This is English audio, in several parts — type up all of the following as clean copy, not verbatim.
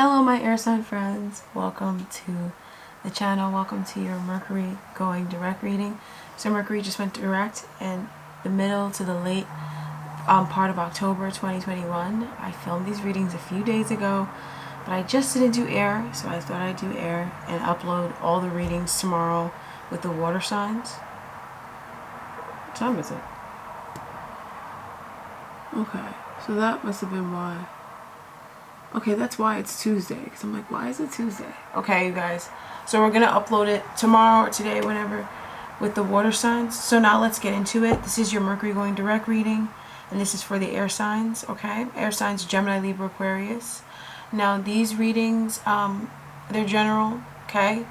Hello my air sign friends, welcome to the channel, welcome to your Mercury going direct reading. So Mercury just went direct in the middle to the late part of October 2021. I filmed these readings a few days ago, but I just didn't do air, so I thought I'd do air and upload all the readings tomorrow with the water signs. What time is it? Okay, so that must have been why. Okay, that's why it's Tuesday. Because I'm like, why is it Tuesday? Okay, you guys. So we're going to upload it tomorrow or today, whenever, with the water signs. So now let's get into it. This is your Mercury going direct reading. And this is for the air signs, okay? Air signs, Gemini, Libra, Aquarius. Now, these readings, they're general, okay?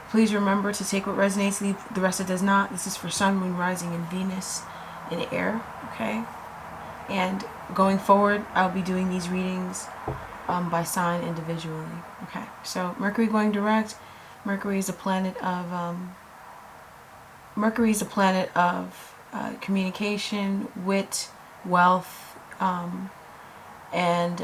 Please remember to take what resonates, leave the rest that does not. This is for Sun, Moon, Rising, and Venus in air, okay? And going forward, I'll be doing these readings by sign individually. Okay, so Mercury going direct. Mercury is a planet of communication, wit, wealth, and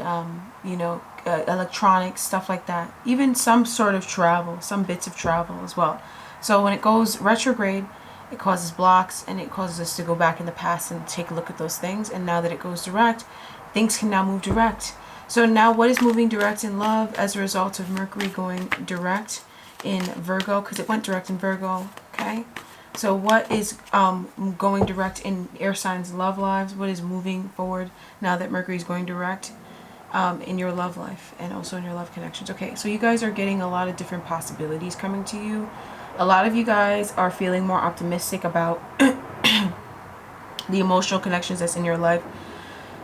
electronics, stuff like that. Even some sort of travel, some bits of travel as well. So when it goes retrograde, it causes blocks and it causes us to go back in the past and take a look at those things. And now that it goes direct, things can now move direct. So now what is moving direct in love as a result of Mercury going direct in Virgo? Because it went direct in Virgo, okay? So what is going direct in air signs' love lives? What is moving forward now that Mercury is going direct in your love life and also in your love connections? Okay, so you guys are getting a lot of different possibilities coming to you. A lot of you guys are feeling more optimistic about the emotional connections that's in your life.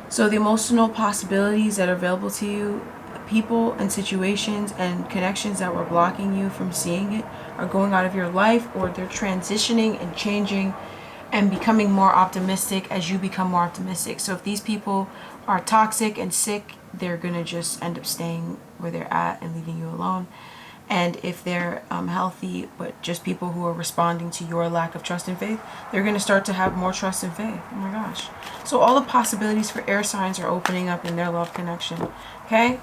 So the emotional possibilities that are available to you, people and situations and connections that were blocking you from seeing it are going out of your life, or they're transitioning and changing and becoming more optimistic as you become more optimistic. So if these people are toxic and sick, they're going to just end up staying where they're at and leaving you alone. And if they're healthy, but just people who are responding to your lack of trust and faith, they're going to start to have more trust and faith. Oh my gosh. So all the possibilities for air signs are opening up in their love connection. Okay?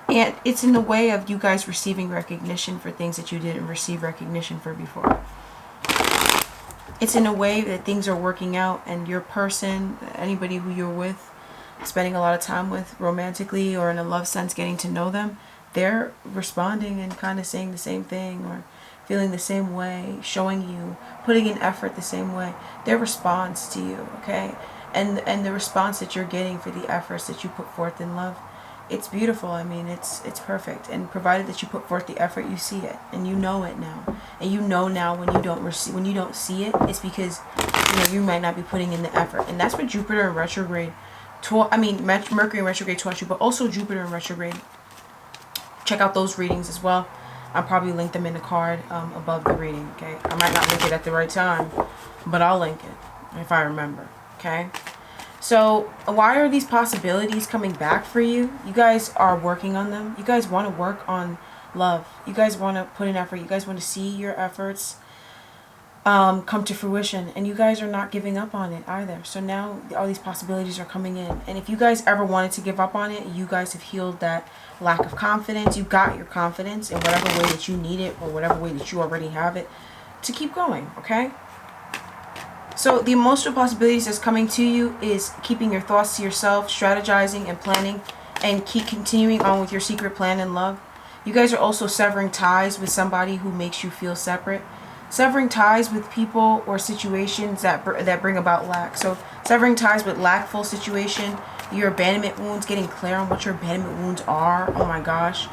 And it's in the way of you guys receiving recognition for things that you didn't receive recognition for before. It's in a way that things are working out and your person, anybody who you're with, spending a lot of time with romantically or in a love sense, getting to know them, they're responding and kind of saying the same thing or feeling the same way, showing you, putting in effort the same way. Their response to you, okay? And the response that you're getting for the efforts that you put forth in love, it's beautiful. I mean, it's perfect. And provided that you put forth the effort, you see it and you know it now. And you know now when you don't see it, it's because you might not be putting in the effort. And that's what Jupiter in retrograde, Mercury in retrograde taught you, but also Jupiter in retrograde. Check out those readings as well. I'll probably link them in the card above the reading, okay? I might not link it at the right time, but I'll link it if I remember, okay? So why are these possibilities coming back for you? You guys are working on them. You guys want to work on love. You guys want to put in effort. You guys want to see your efforts come to fruition, and you guys are not giving up on it either. So now all these possibilities are coming in, and if you guys ever wanted to give up on it, you guys have healed that lack of confidence. You got your confidence in whatever way that you need it, or whatever way that you already have it, to keep going. Okay, so the emotional possibilities that's coming to you is keeping your thoughts to yourself, strategizing and planning, and keep continuing on with your secret plan in love. You guys are also severing ties with somebody who makes you feel separate. Severing ties with people or situations that bring about lack. So severing ties with lackful situation, your abandonment wounds, getting clear on what your abandonment wounds are. Oh my gosh.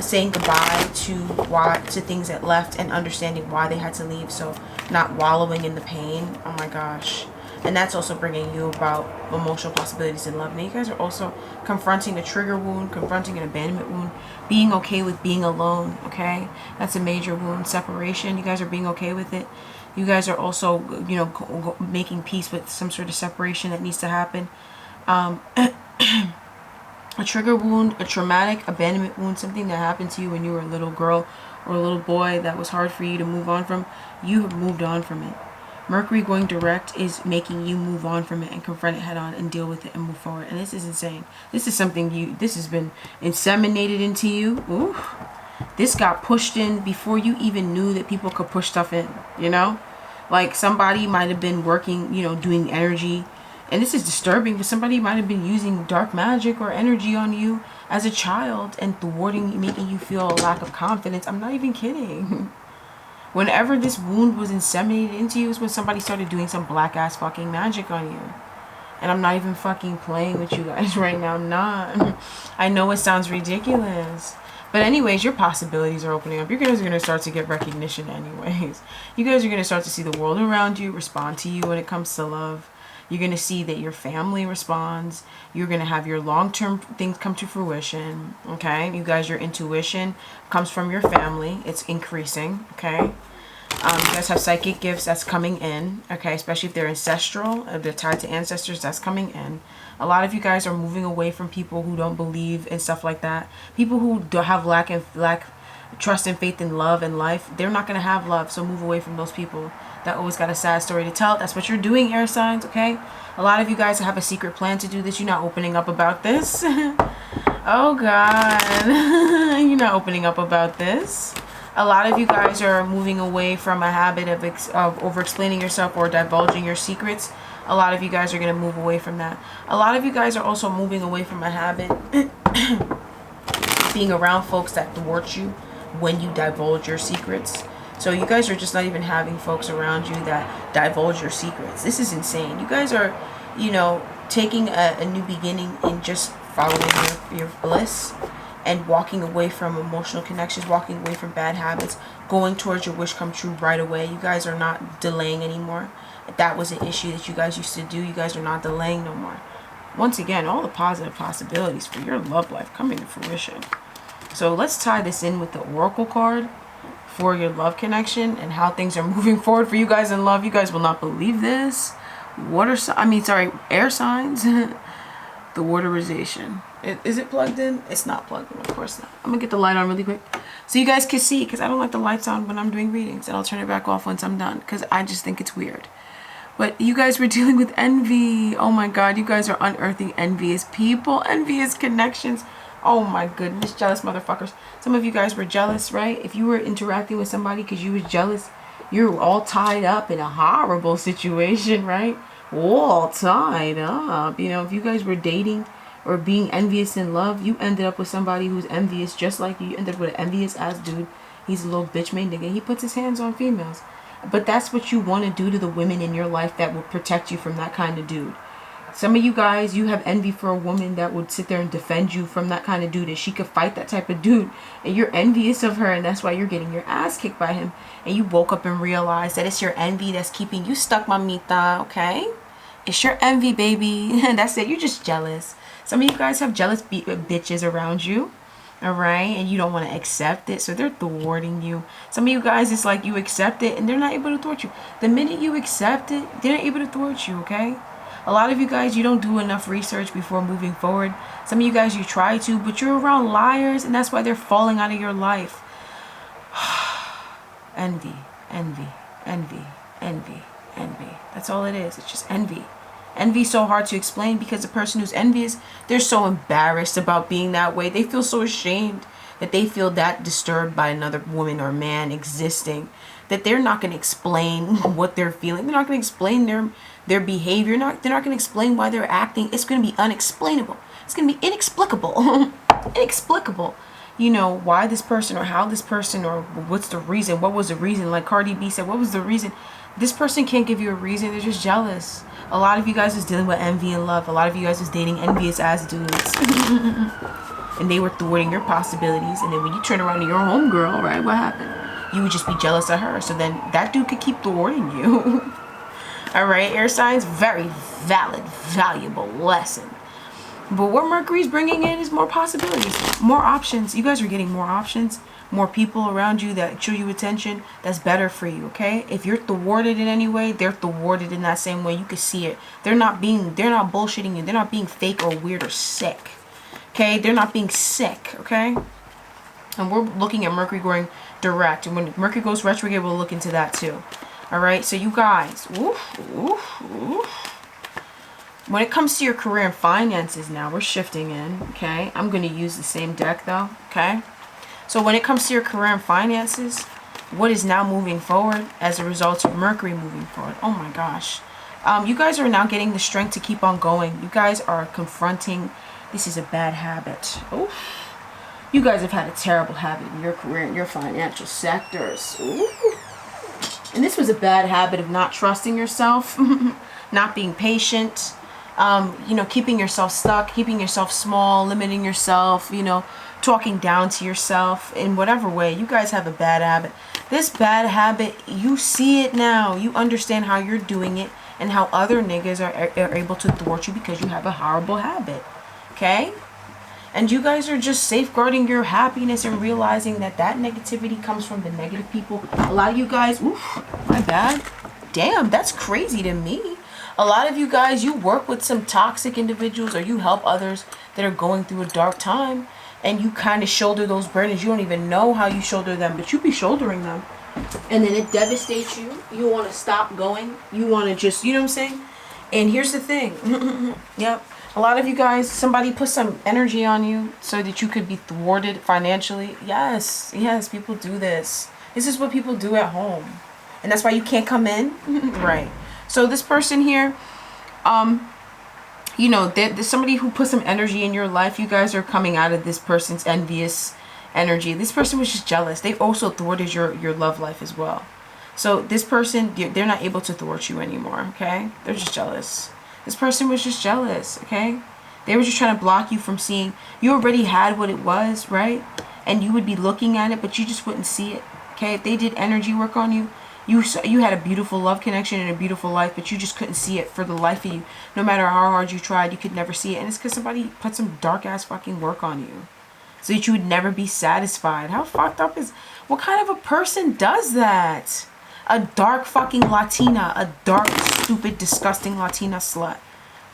Saying goodbye to things that left and understanding why they had to leave. So not wallowing in the pain. Oh my gosh. And that's also bringing you about emotional possibilities in love. Now you guys are also confronting a trigger wound, confronting an abandonment wound, being okay with being alone, okay? That's a major wound. Separation, you guys are being okay with it. You guys are also, making peace with some sort of separation that needs to happen. A trigger wound, a traumatic abandonment wound, something that happened to you when you were a little girl or a little boy that was hard for you to move on from. You have moved on from it. Mercury going direct is making you move on from it and confront it head on and deal with it and move forward. And this is insane. This is something this has been inseminated into you. Ooh. This got pushed in before you even knew that people could push stuff in, you know? Like somebody might have been working, you know, doing energy. And this is disturbing, but somebody might have been using dark magic or energy on you as a child and thwarting, making you feel a lack of confidence. I'm not even kidding. Whenever this wound was inseminated into you is when somebody started doing some black ass fucking magic on you. And I'm not even fucking playing with you guys right now. I'm not. I know it sounds ridiculous. But anyways, your possibilities are opening up. You guys are going to start to get recognition anyways. You guys are going to start to see the world around you respond to you when it comes to love. You're going to see that your family responds. You're going to have your long-term things come to fruition. Okay? You guys, your intuition comes from your family. It's increasing. Okay? You guys have psychic gifts that's coming in. Okay? Especially if they're ancestral. If they're tied to ancestors, that's coming in. A lot of you guys are moving away from people who don't believe and stuff like that. People who have lack trust and faith in love and life. They're not going to have love. So move away from those people that always got a sad story to tell. That's what you're doing, air signs, okay? A lot of you guys have a secret plan to do this. You're not opening up about this. Oh, God. You're not opening up about this. A lot of you guys are moving away from a habit of over-explaining yourself or divulging your secrets. A lot of you guys are going to move away from that. A lot of you guys are also moving away from a habit being around folks that thwart you when you divulge your secrets. So you guys are just not even having folks around you that divulge your secrets. This is insane. You guys are, you know, taking a new beginning and just following your bliss and walking away from emotional connections, walking away from bad habits, going towards your wish come true right away. You guys are not delaying anymore. If that was an issue that you guys used to do, you guys are not delaying no more. Once again, all the positive possibilities for your love life coming to fruition. So let's tie this in with the Oracle card for your love connection and how things are moving forward for you guys in love. You guys will not believe this. Air signs. The waterization. Is it plugged in? It's not plugged in, of course not. I'm gonna get the light on really quick so you guys can see, because I don't like the lights on when I'm doing readings, and I'll turn it back off once I'm done because I just think it's weird. But you guys were dealing with envy. Oh my God, you guys are unearthing envious people, envious connections. Oh my goodness, jealous motherfuckers. Some of you guys were jealous, right? If you were interacting with somebody because you was jealous, you're all tied up in a horrible situation, right? All tied up. You know, if you guys were dating or being envious in love, you ended up with somebody who's envious just like you. You ended up with an envious ass dude. He's a little bitch made nigga. He puts his hands on females. But that's what you want to do to the women in your life that will protect you from that kind of dude. Some of you guys, you have envy for a woman that would sit there and defend you from that kind of dude, and she could fight that type of dude, and you're envious of her, and that's why you're getting your ass kicked by him. And you woke up and realized that it's your envy that's keeping you stuck, mamita, okay? It's your envy, baby. That's it. You're just jealous. Some of you guys have jealous bitches around you, all right? And you don't want to accept it, so they're thwarting you. Some of you guys, it's like you accept it, and they're not able to thwart you. The minute you accept it, they're not able to thwart you, okay? A lot of you guys, you don't do enough research before moving forward. Some of you guys, you try to, but you're around liars, and that's why they're falling out of your life. Envy, envy, envy, envy, envy. That's all it is. It's just envy. Envy is so hard to explain because the person who's envious, they're so embarrassed about being that way. They feel so ashamed that they feel that disturbed by another woman or man existing that they're not going to explain what they're feeling. They're not going to explain their behavior. They're not going to explain why they're acting. It's going to be unexplainable. It's going to be inexplicable. Inexplicable. You know, why this person or how this person or what's the reason? What was the reason? Like Cardi B said, what was the reason? This person can't give you a reason. They're just jealous. A lot of you guys is dealing with envy and love. A lot of you guys is dating envious ass dudes. And they were thwarting your possibilities. And then when you turn around to your homegirl, right, what happened? You would just be jealous of her. So then that dude could keep thwarting you. All right, air signs, very valid, valuable lesson. But what Mercury's bringing in is more possibilities, more options. You guys are getting more options, more people around you that show you attention. That's better for you, okay? If you're thwarted in any way, they're thwarted in that same way. You can see it. They're not bullshitting you. They're not being fake or weird or sick, okay? They're not being sick, okay? And we're looking at Mercury going direct. And when Mercury goes retrograde, we'll look into that too. All right, so you guys, when it comes to your career and finances now, we're shifting in, okay? I'm going to use the same deck though, okay? So when it comes to your career and finances, what is now moving forward as a result of Mercury moving forward? Oh my gosh. You guys are now getting the strength to keep on going. You guys are confronting, this is a bad habit. Oh, you guys have had a terrible habit in your career and your financial sectors. Ooh. And this was a bad habit of not trusting yourself, not being patient, you know, keeping yourself stuck, keeping yourself small, limiting yourself, you know, talking down to yourself in whatever way. You guys have a bad habit. This bad habit, you see it now. You understand how you're doing it and how other niggas are able to thwart you because you have a horrible habit. Okay? And you guys are just safeguarding your happiness and realizing that that negativity comes from the negative people. A lot of you guys, oof, my bad. Damn, that's crazy to me. A lot of you guys, you work with some toxic individuals or you help others that are going through a dark time. And you kind of shoulder those burdens. You don't even know how you shoulder them, but you be shouldering them. And then it devastates you. You want to stop going. You want to just, you know what I'm saying? And here's the thing. Yep. A lot of you guys, somebody put some energy on you so that you could be thwarted financially. Yes. Yes, people do this. This is what people do at home. And that's why you can't come in. Right. So this person here, you know, there's somebody who put some energy in your life. You guys are coming out of this person's envious energy. This person was just jealous. They also thwarted your love life as well. So this person, they're not able to thwart you anymore, okay? They're just jealous. This person was just jealous, okay? They were just trying to block you from seeing. You already had what it was, right? And you would be looking at it, but you just wouldn't see it, okay? If they did energy work on you, you had a beautiful love connection and a beautiful life, but you just couldn't see it for the life of you. No matter how hard you tried, you could never see it. And it's because somebody put some dark-ass fucking work on you so that you would never be satisfied. How fucked up is... What kind of a person does that? A dark fucking Latina. A dark, stupid, disgusting Latina slut.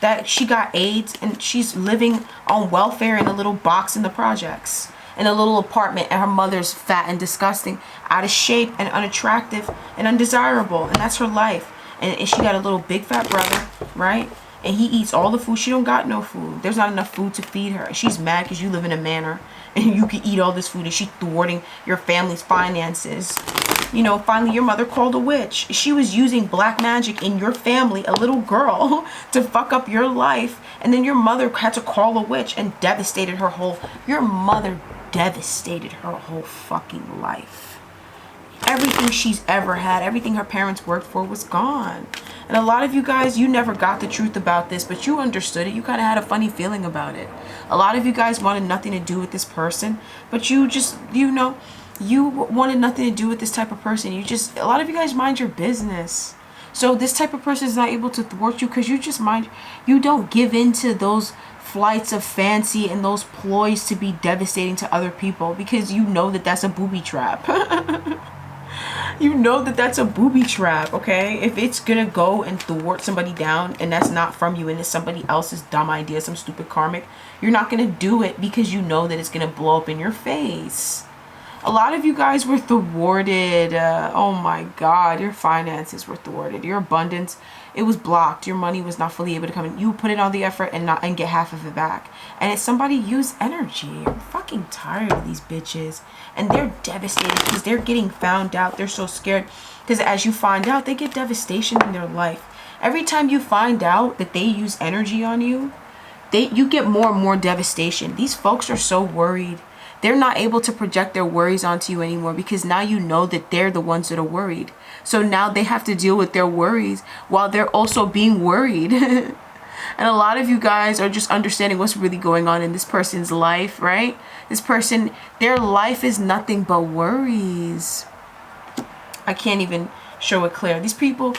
That she got AIDS and she's living on welfare in a little box in the projects. In a little apartment, and her mother's fat and disgusting, out of shape and unattractive and undesirable, and that's her life. And she got a little big fat brother, right? And he eats all the food. She don't got no food. There's not enough food to feed her. She's mad because you live in a manor and you can eat all this food, and she's thwarting your family's finances. You know, finally your mother called a witch. She was using black magic in your family, a little girl, to fuck up your life. And then your mother had to call a witch and devastated her whole... Your mother devastated her whole fucking life. Everything she's ever had, everything her parents worked for was gone. And a lot of you guys, you never got the truth about this, but you understood it. You kind of had a funny feeling about it. A lot of you guys wanted nothing to do with this person, but you just, you know, you wanted nothing to do with this type of person. You just, a lot of you guys mind your business. So this type of person is not able to thwart you because you just mind, you don't give in to those flights of fancy and those ploys to be devastating to other people because you know that that's a booby trap. You know that that's a booby trap, okay? If it's gonna go and thwart somebody down and that's not from you and it's somebody else's dumb idea, some stupid karmic, you're not gonna do it because you know that it's gonna blow up in your face. A lot of you guys were thwarted. Oh my God, your finances were thwarted. Your abundance, it was blocked. Your money was not fully able to come in. You put in all the effort and get half of it back. And it's somebody used energy. I'm fucking tired of these bitches. And they're devastated because they're getting found out. They're so scared. Because as you find out, they get devastation in their life. Every time you find out that they use energy on you, you get more and more devastation. These folks are so worried. They're not able to project their worries onto you anymore because now you know that they're the ones that are worried. So now they have to deal with their worries while they're also being worried. And a lot of you guys are just understanding what's really going on in this person's life, right? This person, their life is nothing but worries. I can't even show it clear. These people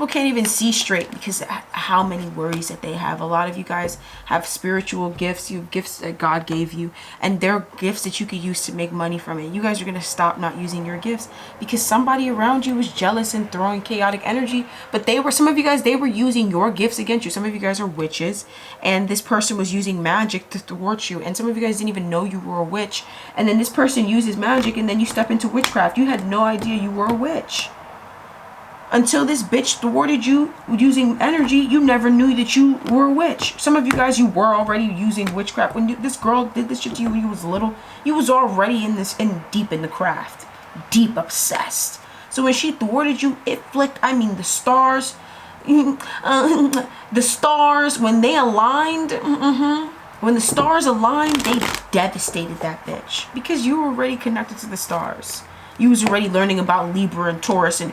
can't even see straight because how many worries that they have. A lot of you guys have spiritual gifts. You have gifts that God gave you, and they're gifts that you could use to make money from it. You guys are going to stop not using your gifts because somebody around you was jealous and throwing chaotic energy, but some of you guys, they were using your gifts against you. Some of you guys are witches, and this person was using magic to thwart you, and some of you guys didn't even know you were a witch, and then this person uses magic, and then you step into witchcraft. You had no idea you were a witch. Until this bitch thwarted you using energy, you never knew that you were a witch. Some of you guys, you were already using witchcraft. When this girl did this shit to you when you was little, you was already deep in the craft. Deep obsessed. So when she thwarted you, it flicked, I mean, the stars, when they aligned, when the stars aligned, they devastated that bitch. Because you were already connected to the stars. You was already learning about Libra and Taurus and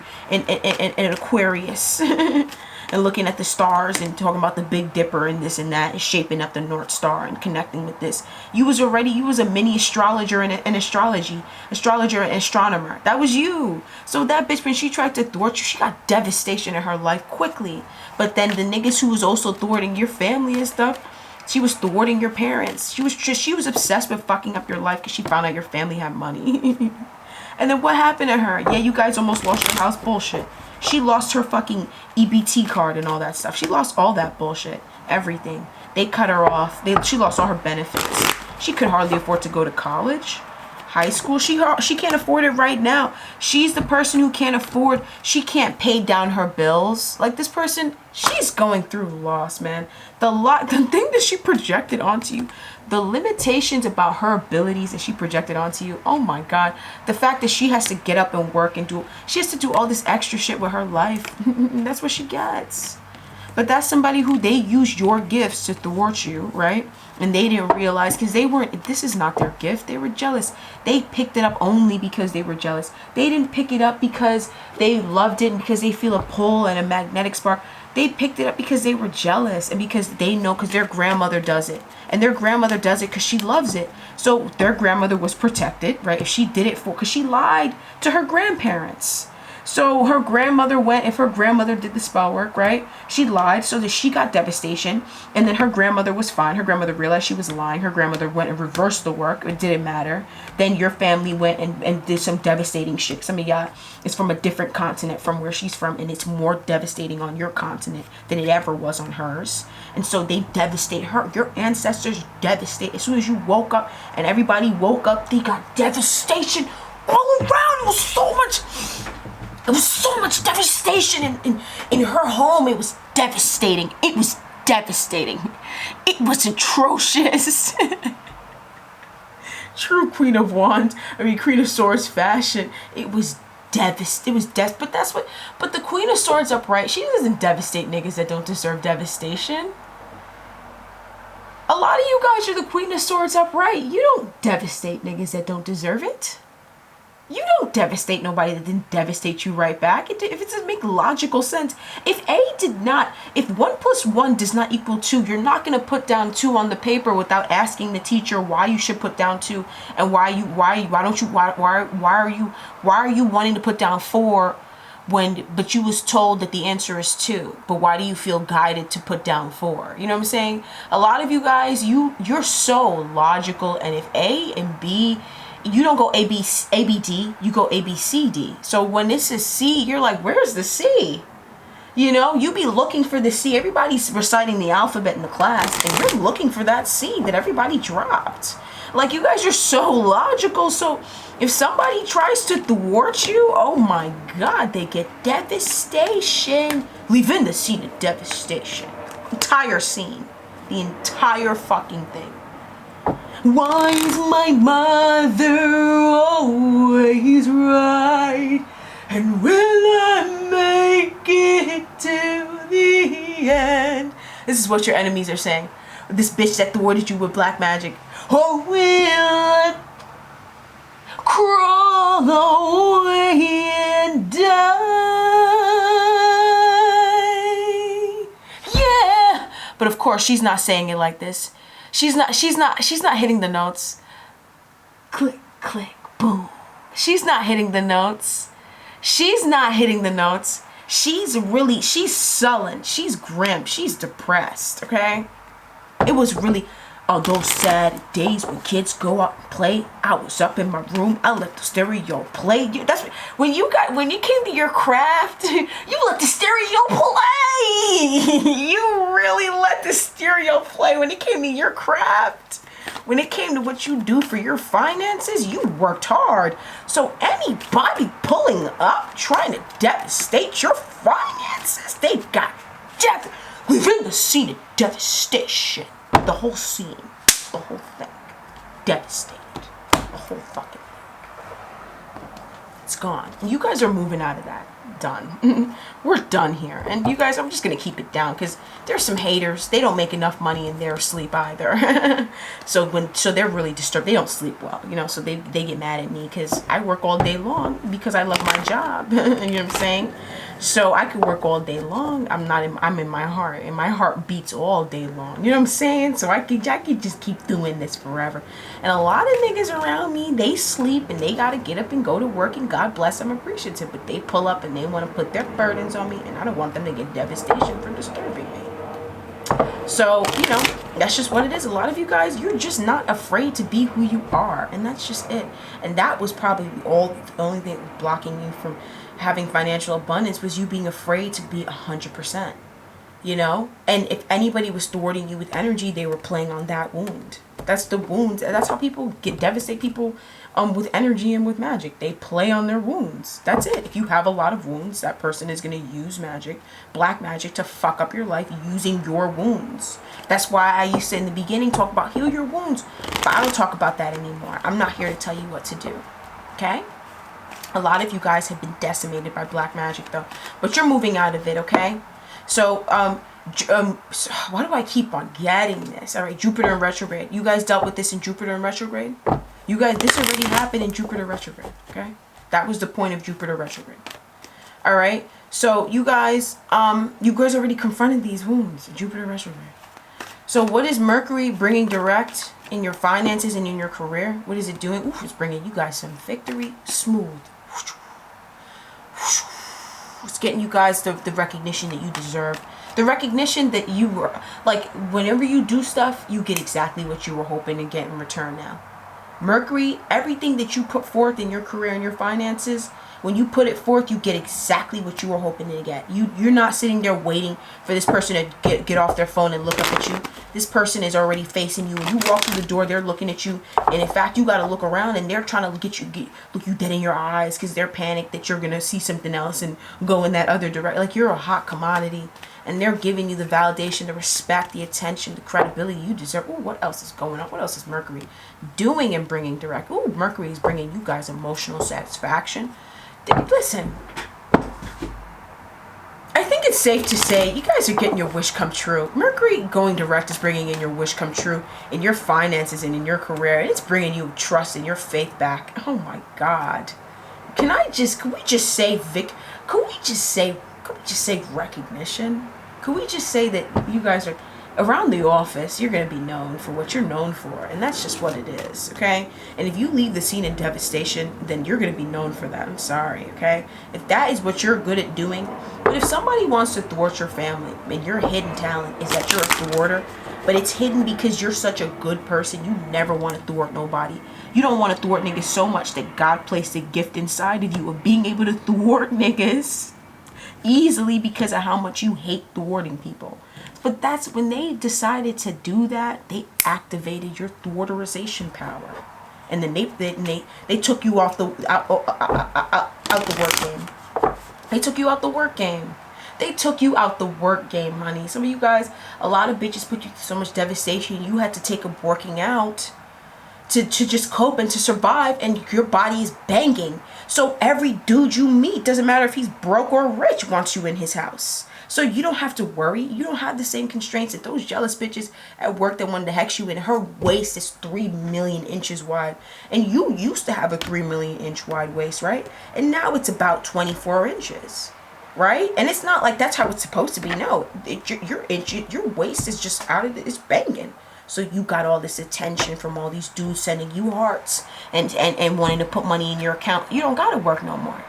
Aquarius. And looking at the stars and talking about the Big Dipper and this and that and shaping up the North Star and connecting with this. You was a mini astrologer and an astrologer and astronomer. That was you. So that bitch, when she tried to thwart you, she got devastation in her life quickly. But then the niggas who was also thwarting your family and stuff, she was thwarting your parents. She was obsessed with fucking up your life because she found out your family had money. And then what happened to her? Yeah, you guys almost lost your house. Bullshit. She lost her fucking EBT card and all that stuff. She lost all that bullshit. Everything. They cut her off. She lost all her benefits. She could hardly afford to go to college. High school. She can't afford it right now. She's the person who can't afford. She can't pay down her bills. Like this person, she's going through loss, man. The thing that she projected onto you, the limitations about her abilities that she projected onto you, oh my God. The fact that she has to get up and work and she has to do all this extra shit with her life. That's what she gets. But that's somebody who they used your gifts to thwart you, right? And they didn't realize because this is not their gift. They were jealous. They picked it up only because they were jealous. They didn't pick it up because they loved it and because they feel a pull and a magnetic spark. They picked it up because they were jealous and because they know because their grandmother does it. And their grandmother does it because she loves it. So their grandmother was protected, right? If she did it because she lied to her grandparents. So her grandmother if her grandmother did the spell work, right? She lied so that she got devastation. And then her grandmother was fine. Her grandmother realized she was lying. Her grandmother went and reversed the work. It didn't matter. Then your family went and did some devastating shit. Some of y'all is from a different continent from where she's from. And it's more devastating on your continent than it ever was on hers. And so they devastate her. Your ancestors devastate. As soon as you woke up and everybody woke up, they got devastation all around. It was so much devastation in her home. It was devastating. It was devastating. It was atrocious. True Queen of Wands. Queen of Swords fashion. It was devastating. But the Queen of Swords upright, she doesn't devastate niggas that don't deserve devastation. A lot of you guys are the Queen of Swords upright. You don't devastate niggas that don't deserve it. You don't devastate nobody that didn't devastate you right back. If it doesn't make logical sense. If 1 + 1 does not equal 2, you're not going to put down 2 on the paper without asking the teacher why you should put down 2 and why are you wanting to put down 4 but you was told that the answer is 2. But why do you feel guided to put down 4? You know what I'm saying? A lot of you guys, you're so logical, and if A and B, you don't go ABD, you go ABCD. So when this is C, you're like, where's the C? You know, you be looking for the C. Everybody's reciting the alphabet in the class, and you're looking for that C that everybody dropped. Like, you guys are so logical. So if somebody tries to thwart you, oh my God, they get devastation. Leaving the scene of devastation. Entire scene. The entire fucking thing. Why is my mother always right? And will I make it to the end? This is what your enemies are saying. This bitch that thwarted you with black magic. Or will I crawl away and die? Yeah! But of course, she's not saying it like this. She's not hitting the notes. Click, click, boom. She's not hitting the notes. She's not hitting the notes. She's sullen. She's grim. She's depressed, okay? It was really, those sad days when kids go out and play. I was up in my room. I let the stereo play. That's when you came to your craft. You let the stereo play. You really let the stereo play when it came to your craft. when it came to what you do for your finances, you worked hard. So anybody pulling up, trying to devastate your finances, they got we're in the scene of devastation. The whole scene, the whole thing, devastated. The whole fucking thing. It's gone. You guys are moving out of that. Done. We're done here. And you guys, I'm just gonna keep it down because there's some haters. They don't make enough money in their sleep either. so they're really disturbed. They don't sleep well, you know, so they get mad at me because I work all day long because I love my job. You know what I'm saying? So I could work all day long. I'm in my heart, and my heart beats all day long. You know what I'm saying? So I could just keep doing this forever. And a lot of niggas around me, they sleep and they gotta get up and go to work, and God bless them, appreciative. But they pull up and they want to put their burdens on me, and I don't want them to get devastation for disturbing me. So, you know, that's just what it is. A lot of you guys, you're just not afraid to be who you are, and that's just it. And that was probably the only thing blocking you from having financial abundance, was you being afraid to be 100%, you know? And if anybody was thwarting you with energy, they were playing on that wound. That's the wounds. That's how people devastate people with energy and with magic. They play on their wounds. That's it. If you have a lot of wounds, that person is going to use magic, black magic, to fuck up your life using your wounds. That's why I used to, in the beginning, talk about heal your wounds. But I don't talk about that anymore. I'm not here to tell you what to do. Okay? A lot of you guys have been decimated by black magic, though. But you're moving out of it, okay? So, why do I keep on getting this? All right, Jupiter in retrograde. You guys dealt with this in Jupiter in retrograde? You guys, this already happened in Jupiter retrograde, okay? That was the point of Jupiter retrograde. All right? So, you guys already confronted these wounds, Jupiter retrograde. So, what is Mercury bringing direct in your finances and in your career? What is it doing? Ooh, it's bringing you guys some victory. Smooth. It's getting you guys the recognition that you deserve. The recognition that you were, like, whenever you do stuff, you get exactly what you were hoping to get in return now. Mercury, everything that you put forth in your career and your finances, when you put it forth, you get exactly what you were hoping to get. You're not sitting there waiting for this person to get off their phone and look up at you. This person is already facing you. When you walk through the door, they're looking at you. And in fact, you got to look around, and they're trying to look you dead in your eyes because they're panicked that you're going to see something else and go in that other direction. Like, you're a hot commodity. And they're giving you the validation, the respect, the attention, the credibility you deserve. Ooh, what else is going on? What else is Mercury doing and bringing direct? Ooh, Mercury is bringing you guys emotional satisfaction. Listen, I think it's safe to say you guys are getting your wish come true. Mercury going direct is bringing in your wish come true in your finances and in your career. It's bringing you trust and your faith back. Oh my God. Can we just say recognition? Could we just say that you guys are around the office, you're going to be known for what you're known for, and that's just what it is, okay? And if you leave the scene in devastation, then you're going to be known for that. I'm sorry, okay? If that is what you're good at doing, but if somebody wants to thwart your family, and your hidden talent is that you're a thwarter, but it's hidden because you're such a good person, you never want to thwart nobody. You don't want to thwart niggas so much that God placed a gift inside of you of being able to thwart niggas easily because of how much you hate thwarting people. But that's when they decided to do that, they activated your thwarterization power, and then they took you off out the work game. They took you out the work game. They took you out the work game, honey. Some of you guys, a lot of bitches put you through so much devastation. You had to take up working out to just cope and to survive, and your body is banging. So every dude you meet, doesn't matter if he's broke or rich, wants you in his house. So you don't have to worry. You don't have the same constraints that those jealous bitches at work that wanted to hex you in. Her waist is 3 million inches wide. And you used to have a 3 million inch wide waist, right? And now it's about 24 inches, right? And it's not like that's how it's supposed to be. No, your waist is just out of it. It's banging. So you got all this attention from all these dudes sending you hearts and wanting to put money in your account. You don't got to work no more.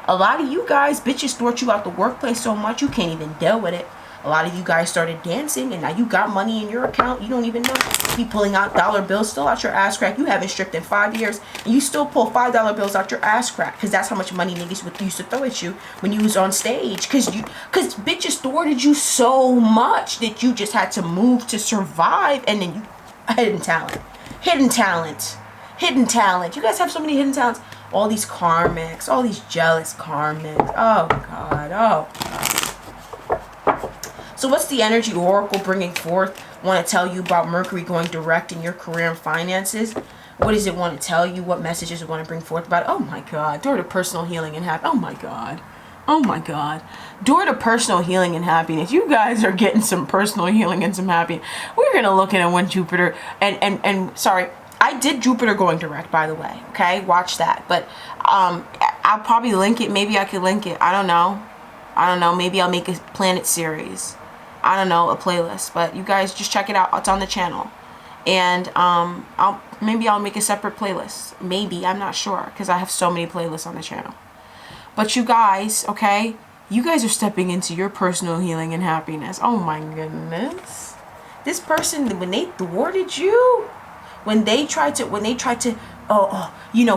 A lot of you guys, bitches thwart you out the workplace so much you can't even deal with it. A lot of you guys started dancing, and now you got money in your account. You don't even know. You be pulling out dollar bills still out your ass crack. You haven't stripped in 5 years, and you still pull $5 bills out your ass crack because that's how much money niggas used to throw at you when you was on stage. Because bitches thwarted you so much that you just had to move to survive, and then you hidden talent. Hidden talent. Hidden talent. You guys have so many hidden talents. All these karmics. All these jealous karmics. Oh, God. Oh, God. So what's the energy oracle bringing forth? Want to tell you about Mercury going direct in your career and finances? What does it want to tell you? What messages it want to bring forth about it? Oh, my God. Door to personal healing and happiness. Oh, my God. Oh, my God. Door to personal healing and happiness. You guys are getting some personal healing and some happiness. We're going to look at when Jupiter... And sorry... I did Jupiter going direct, by the way. Okay, watch that. But I'll probably link it. Maybe I could link it. I don't know. Maybe I'll make a planet series. I don't know, a playlist. But you guys just check it out. It's on the channel. And maybe I'll make a separate playlist. Maybe, I'm not sure, because I have so many playlists on the channel. But you guys, okay, you guys are stepping into your personal healing and happiness. Oh my goodness. This person, when they thwarted you, when they tried to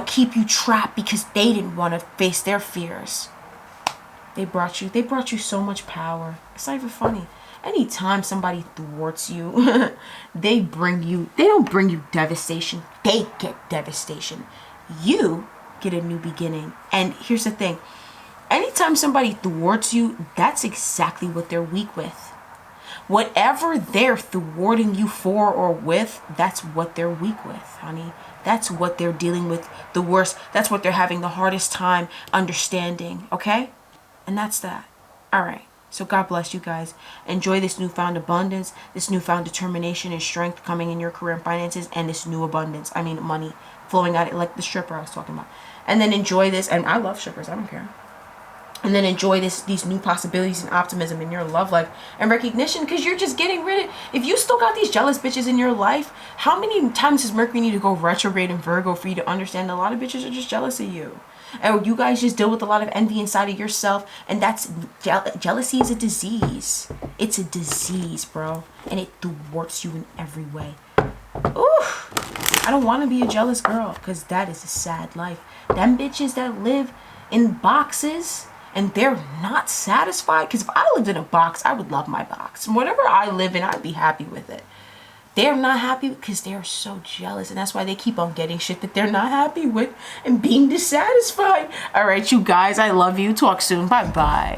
keep you trapped because they didn't want to face their fears, they brought you so much power. It's not even funny. Anytime somebody thwarts you, they don't bring you devastation. They get devastation. You get a new beginning. And here's the thing. Anytime somebody thwarts you, that's exactly what they're weak with. Whatever they're thwarting you for or with, that's what they're weak with, honey. That's what they're dealing with the worst. That's what they're having the hardest time understanding, okay? And that's that. All right. So God bless you guys. Enjoy this newfound abundance, this newfound determination and strength coming in your career and finances, and this new abundance. I mean, money flowing out, like the stripper I was talking about. And then enjoy this. And I love strippers. I don't care. And then enjoy these new possibilities and optimism in your love life and recognition, because you're just getting rid of... If you still got these jealous bitches in your life, how many times does Mercury need to go retrograde in Virgo for you to understand that a lot of bitches are just jealous of you? And you guys just deal with a lot of envy inside of yourself, and that's... Jealousy is a disease. It's a disease, bro. And it thwarts you in every way. Ooh, I don't want to be a jealous girl, because that is a sad life. Them bitches that live in boxes... and they're not satisfied, because if I lived in a box, I would love my box. And whatever I live in, I'd be happy with it. They're not happy because they're so jealous, and that's why they keep on getting shit that they're not happy with and being dissatisfied. All right, you guys, I love you. Talk soon. Bye-bye.